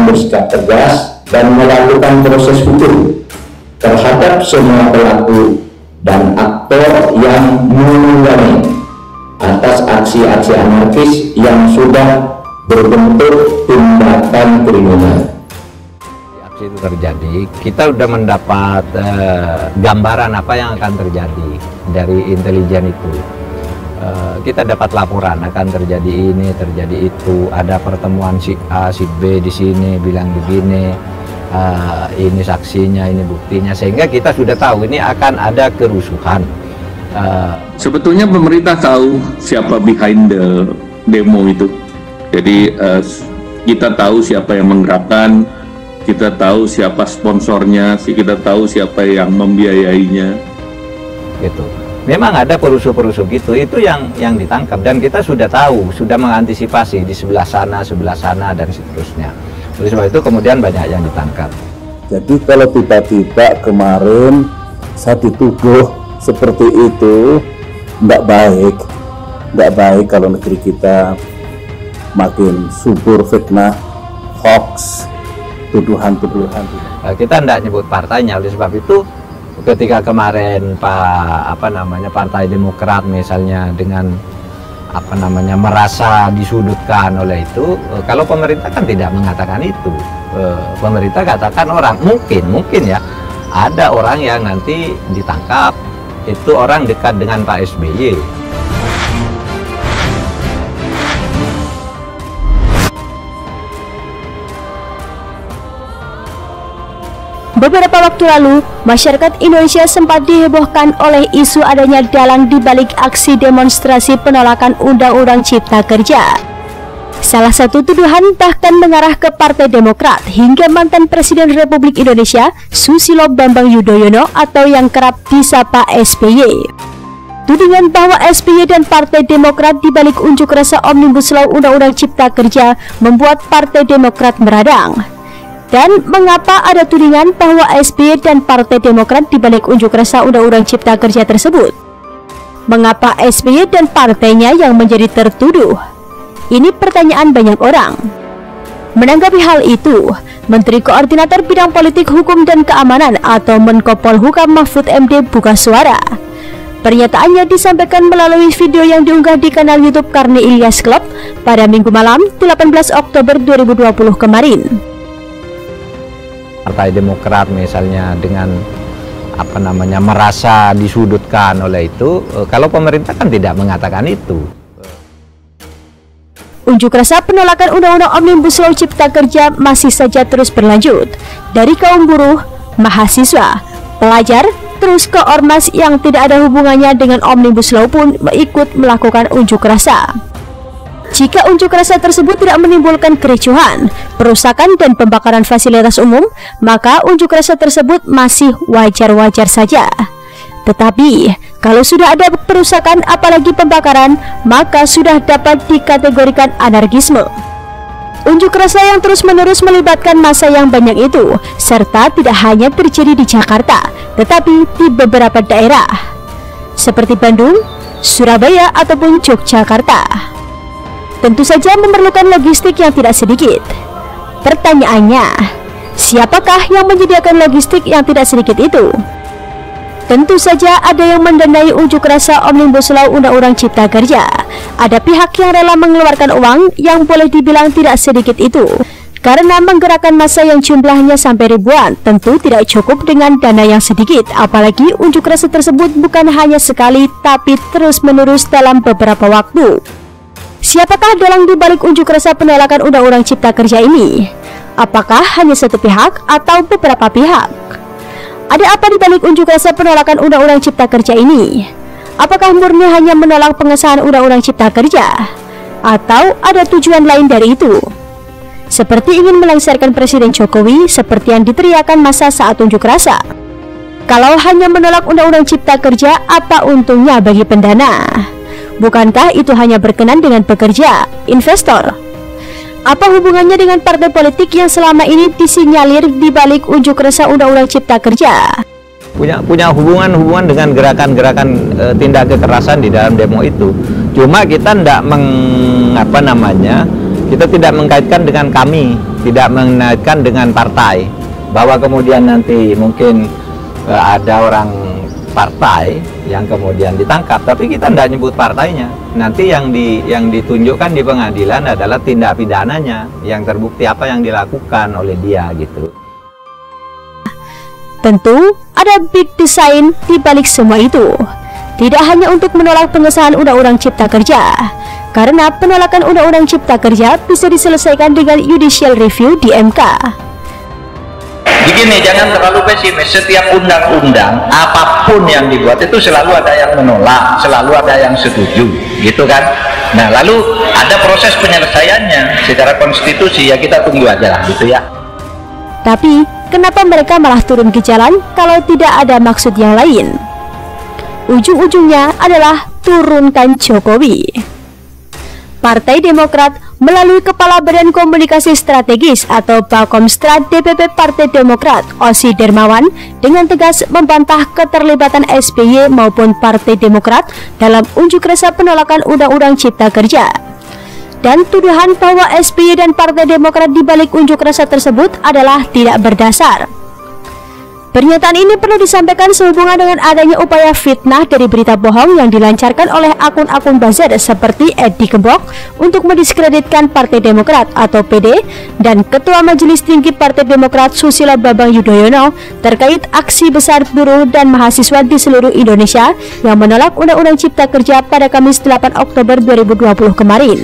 akan bersikap tegas dan melakukan proses hukum terhadap semua pelaku dan aktor yang menunggangi atas aksi-aksi anarkis yang sudah berbentuk tindakan kriminal. Aksi itu terjadi, kita sudah mendapat gambaran apa yang akan terjadi dari intelijen itu. Kita dapat laporan akan terjadi ini, terjadi itu, ada pertemuan si A, si B di sini bilang begini, ini saksinya, ini buktinya, sehingga kita sudah tahu ini akan ada kerusuhan. Sebetulnya pemerintah tahu siapa behind the demo itu. Jadi kita tahu siapa yang menggerakkan, kita tahu siapa sponsornya, kita tahu siapa yang membiayainya. Gitu. Memang ada perusuh-perusuh gitu, itu yang ditangkap, dan kita sudah tahu, sudah mengantisipasi di sebelah sana, dan seterusnya. Oleh sebab itu kemudian banyak yang ditangkap. Jadi kalau tiba-tiba kemarin saya dituduh seperti itu, tidak baik kalau negeri kita makin subur fitnah, hoax, tuduhan-tuduhan. Kita tidak nyebut partainya, oleh sebab itu ketika kemarin Partai Demokrat misalnya dengan merasa disudutkan oleh itu, kalau pemerintah kan tidak mengatakan itu. Pemerintah katakan orang mungkin ya ada orang yang nanti ditangkap itu orang dekat dengan Pak SBY. Beberapa waktu lalu, masyarakat Indonesia sempat dihebohkan oleh isu adanya dalang di balik aksi demonstrasi penolakan Undang-Undang Cipta Kerja. Salah satu tuduhan bahkan mengarah ke Partai Demokrat hingga mantan Presiden Republik Indonesia Susilo Bambang Yudhoyono atau yang kerap disapa SBY. Tudingan bahwa SBY dan Partai Demokrat di balik unjuk rasa Omnibus Law Undang-Undang Cipta Kerja membuat Partai Demokrat meradang. Dan mengapa ada tudingan bahwa SBY dan Partai Demokrat di balik unjuk rasa Undang-Undang Cipta Kerja tersebut? Mengapa SBY dan partainya yang menjadi tertuduh? Ini pertanyaan banyak orang. Menanggapi hal itu, Menteri Koordinator Bidang Politik, Hukum dan Keamanan atau Menko Polhukam Mahfud MD buka suara. Pernyataannya disampaikan melalui video yang diunggah di kanal YouTube Karni Ilyas Club pada Minggu malam 18 Oktober 2020 kemarin. Partai Demokrat misalnya dengan merasa disudutkan oleh itu, kalau pemerintah kan tidak mengatakan itu. Unjuk rasa penolakan Undang-Undang Omnibus Law Cipta Kerja masih saja terus berlanjut, dari kaum buruh, mahasiswa, pelajar, terus ke ormas yang tidak ada hubungannya dengan Omnibus Law pun ikut melakukan unjuk rasa. Jika unjuk rasa tersebut tidak menimbulkan kericuhan, perusakan dan pembakaran fasilitas umum, maka unjuk rasa tersebut masih wajar-wajar saja. Tetapi, kalau sudah ada perusakan apalagi pembakaran, maka sudah dapat dikategorikan anarkisme. Unjuk rasa yang terus-menerus melibatkan massa yang banyak itu, serta tidak hanya terjadi di Jakarta, tetapi di beberapa daerah, seperti Bandung, Surabaya, ataupun Yogyakarta. Tentu saja memerlukan logistik yang tidak sedikit. Pertanyaannya, siapakah yang menyediakan logistik yang tidak sedikit itu? Tentu saja ada yang mendanai unjuk rasa Omnibus Law Undang-Undang Cipta Kerja. Ada pihak yang rela mengeluarkan uang yang boleh dibilang tidak sedikit itu. Karena menggerakkan massa yang jumlahnya sampai ribuan, tentu tidak cukup dengan dana yang sedikit. Apalagi unjuk rasa tersebut bukan hanya sekali, tapi terus-menerus dalam beberapa waktu. Siapakah dalang di balik unjuk rasa penolakan Undang-Undang Cipta Kerja ini? Apakah hanya satu pihak atau beberapa pihak? Ada apa di balik unjuk rasa penolakan Undang-Undang Cipta Kerja ini? Apakah murni hanya menolak pengesahan Undang-Undang Cipta Kerja? Atau ada tujuan lain dari itu? Seperti ingin melengsarkan Presiden Jokowi seperti yang diteriakan massa saat unjuk rasa. Kalau hanya menolak Undang-Undang Cipta Kerja, apa untungnya bagi pendana? Bukankah itu hanya berkenan dengan pekerja, investor? Apa hubungannya dengan partai politik yang selama ini disinyalir di balik unjuk rasa Undang-Undang Cipta Kerja? Punya hubungan dengan gerakan-gerakan tindak kekerasan di dalam demo itu. Cuma kita tidak kita tidak mengkaitkan dengan kami tidak mengaitkan dengan partai, bahwa kemudian nanti mungkin ada orang partai yang kemudian ditangkap, tapi kita tidak nyebut partainya. Nanti yang ditunjukkan di pengadilan adalah tindak pidananya, yang terbukti apa yang dilakukan oleh dia gitu. Tentu ada big design di balik semua itu. Tidak hanya untuk menolak pengesahan Undang-Undang Cipta Kerja, karena penolakan Undang-Undang Cipta Kerja bisa diselesaikan dengan judicial review di MK. Begini, jangan terlalu pesimis. Setiap undang-undang apapun yang dibuat itu selalu ada yang menolak, selalu ada yang setuju, gitu kan? Nah, lalu ada proses penyelesaiannya secara konstitusi, ya kita tunggu aja lah, gitu ya. Tapi kenapa mereka malah turun ke jalan kalau tidak ada maksud yang lain? Ujung-ujungnya adalah turunkan Jokowi. Partai Demokrat melalui Kepala Badan Komunikasi Strategis atau Bakomstrat DPP Partai Demokrat, Osi Dermawan, dengan tegas membantah keterlibatan SBY maupun Partai Demokrat dalam unjuk rasa penolakan Undang-Undang Cipta Kerja. Dan tuduhan bahwa SBY dan Partai Demokrat di balik unjuk rasa tersebut adalah tidak berdasar. Pernyataan ini perlu disampaikan sehubungan dengan adanya upaya fitnah dari berita bohong yang dilancarkan oleh akun-akun buzzer seperti Edi Gembok untuk mendiskreditkan Partai Demokrat atau PD dan Ketua Majelis Tinggi Partai Demokrat Susilo Bambang Yudhoyono terkait aksi besar buruh dan mahasiswa di seluruh Indonesia yang menolak Undang-Undang Cipta Kerja pada Kamis 8 Oktober 2020 kemarin.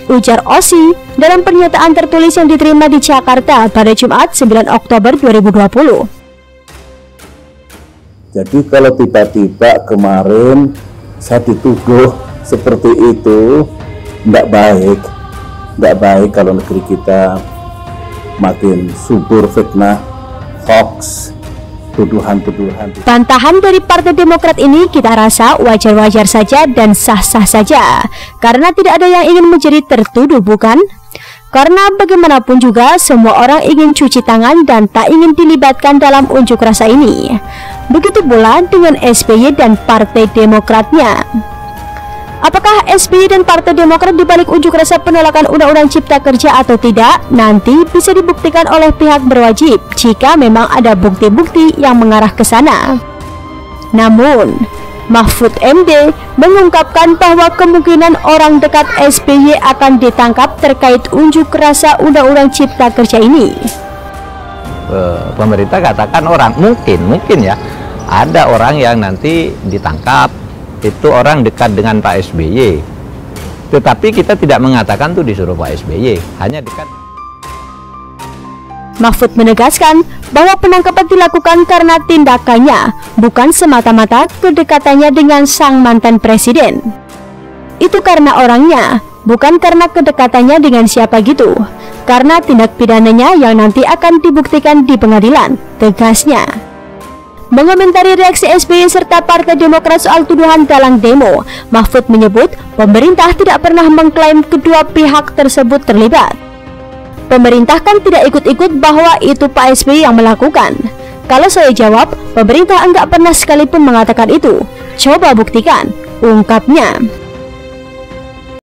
Ujar Osi dalam pernyataan tertulis yang diterima di Jakarta pada Jumat 9 Oktober 2020. Jadi kalau tiba-tiba kemarin saya dituduh seperti itu, tidak baik kalau negeri kita makin subur fitnah, hoax, tuduhan-tuduhan. Bantahan dari Partai Demokrat ini kita rasa wajar-wajar saja dan sah-sah saja, karena tidak ada yang ingin menjadi tertuduh, bukan? Karena bagaimanapun juga semua orang ingin cuci tangan dan tak ingin dilibatkan dalam unjuk rasa ini. Begitu pula dengan SBY dan Partai Demokratnya. Apakah SBY dan Partai Demokrat dibalik unjuk rasa penolakan Undang-Undang Cipta Kerja atau tidak, nanti bisa dibuktikan oleh pihak berwajib jika memang ada bukti-bukti yang mengarah ke sana. Namun, Mahfud MD mengungkapkan bahwa kemungkinan orang dekat SBY akan ditangkap terkait unjuk rasa Undang-Undang Cipta Kerja ini. Pemerintah katakan orang, mungkin ya, ada orang yang nanti ditangkap, itu orang dekat dengan Pak SBY. Tetapi kita tidak mengatakan tuh disuruh Pak SBY, hanya dekat. Mahfud menegaskan bahwa penangkapan dilakukan karena tindakannya, bukan semata-mata kedekatannya dengan sang mantan presiden. Itu karena orangnya, bukan karena kedekatannya dengan siapa gitu. Karena tindak pidananya yang nanti akan dibuktikan di pengadilan, tegasnya. Mengomentari reaksi SBY serta Partai Demokrat soal tuduhan dalang demo, Mahfud menyebut pemerintah tidak pernah mengklaim kedua pihak tersebut terlibat. Pemerintah kan tidak ikut-ikut bahwa itu Pak SBY yang melakukan. Kalau saya jawab, pemerintah enggak pernah sekalipun mengatakan itu. Coba buktikan, ungkapnya.